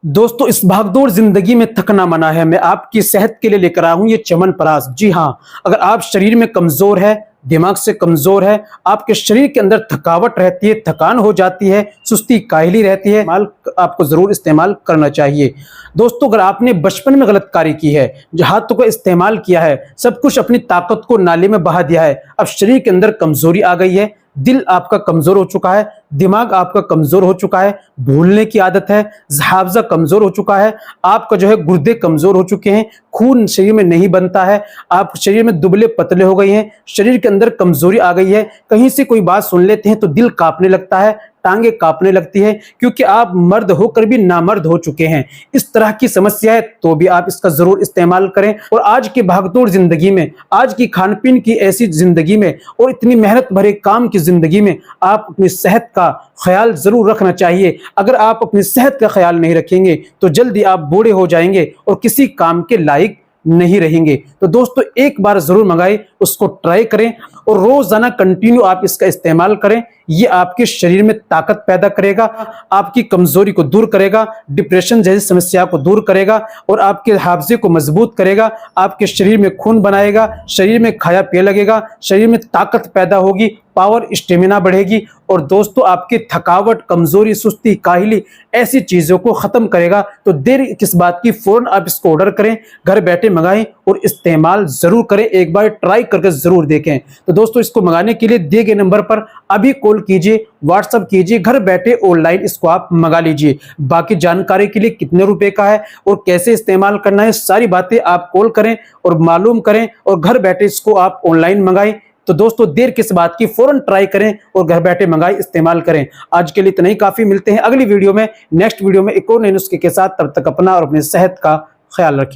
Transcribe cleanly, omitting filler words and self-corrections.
दोस्तों, इस भागदौड़ जिंदगी में थकना मना है। मैं आपकी सेहत के लिए लेकर आया हूं ये च्यवनप्राश। जी हाँ, अगर आप शरीर में कमजोर है, दिमाग से कमजोर है, आपके शरीर के अंदर थकावट रहती है, थकान हो जाती है, सुस्ती काहिली रहती है, आपको जरूर इस्तेमाल करना चाहिए। दोस्तों, अगर आपने बचपन में गलत कार्य की है, हाथों का इस्तेमाल किया है, सब कुछ अपनी ताकत को नाले में बहा दिया है, अब शरीर के अंदर कमजोरी आ गई है, दिल आपका कमजोर हो चुका है, दिमाग आपका कमजोर हो चुका है, भूलने की आदत है, हाफजा कमजोर हो चुका है, आपका जो है गुर्दे कमजोर हो चुके हैं, खून शरीर में नहीं बनता है, आप शरीर में दुबले पतले हो गए हैं, शरीर के अंदर कमजोरी आ गई है, कहीं से कोई बात सुन लेते हैं तो दिल कांपने लगता है, टांगे कांपने लगती है, क्योंकि आप मर्द होकर भी नामर्द हो चुके हैं। इस तरह की समस्या है तो भी आप इसका जरूर इस्तेमाल करें। और आज की भागदौड़ जिंदगी में, आज की खान पीन की ऐसी जिंदगी में और इतनी मेहनत भरे काम की जिंदगी में आप अपनी सेहत का ख्याल जरूर रखना चाहिए। अगर आप अपनी सेहत का ख्याल नहीं रखेंगे तो जल्दी आप बूढ़े हो जाएंगे और किसी काम के लायक नहीं रहेंगे। तो दोस्तों, एक बार जरूर मंगाएं, उसको ट्राई करें और रोजाना कंटिन्यू आप इसका इस्तेमाल करें। ये आपके शरीर में ताकत पैदा करेगा, आपकी कमजोरी को दूर करेगा, डिप्रेशन जैसी समस्या को दूर करेगा और आपके हाफजे को मजबूत करेगा, आपके शरीर में खून बनाएगा, शरीर में खाया पिया लगेगा, शरीर में ताकत पैदा होगी, पावर स्टेमिना बढ़ेगी और दोस्तों आपकी थकावट, कमजोरी, सुस्ती, काहिली ऐसी चीजों को खत्म करेगा। तो देर किस बात की, फौरन आप इसको ऑर्डर करें, घर बैठे मंगाएं और इस्तेमाल जरूर करें, एक बार ट्राई करके जरूर देखें। तो दोस्तों, इसको मंगाने के लिए दिए गए नंबर पर अभी कॉल कीजिए, व्हाट्सएप कीजिए, घर बैठे ऑनलाइन इसको आप मंगा लीजिए। बाकी जानकारी के लिए कितने रुपए का है और कैसे इस्तेमाल करना है, सारी बातें आप कॉल करें और मालूम करें और घर बैठे इसको आप ऑनलाइन मंगाएं। तो दोस्तों, देर किस बात की, फौरन ट्राई करें और घर बैठे मंगाई इस्तेमाल करें। आज के लिए इतना ही काफी। मिलते हैं अगली वीडियो में, नेक्स्ट वीडियो में एक और नए नुस्खे के साथ। तब तक अपना और अपनी सेहत का ख्याल रखें।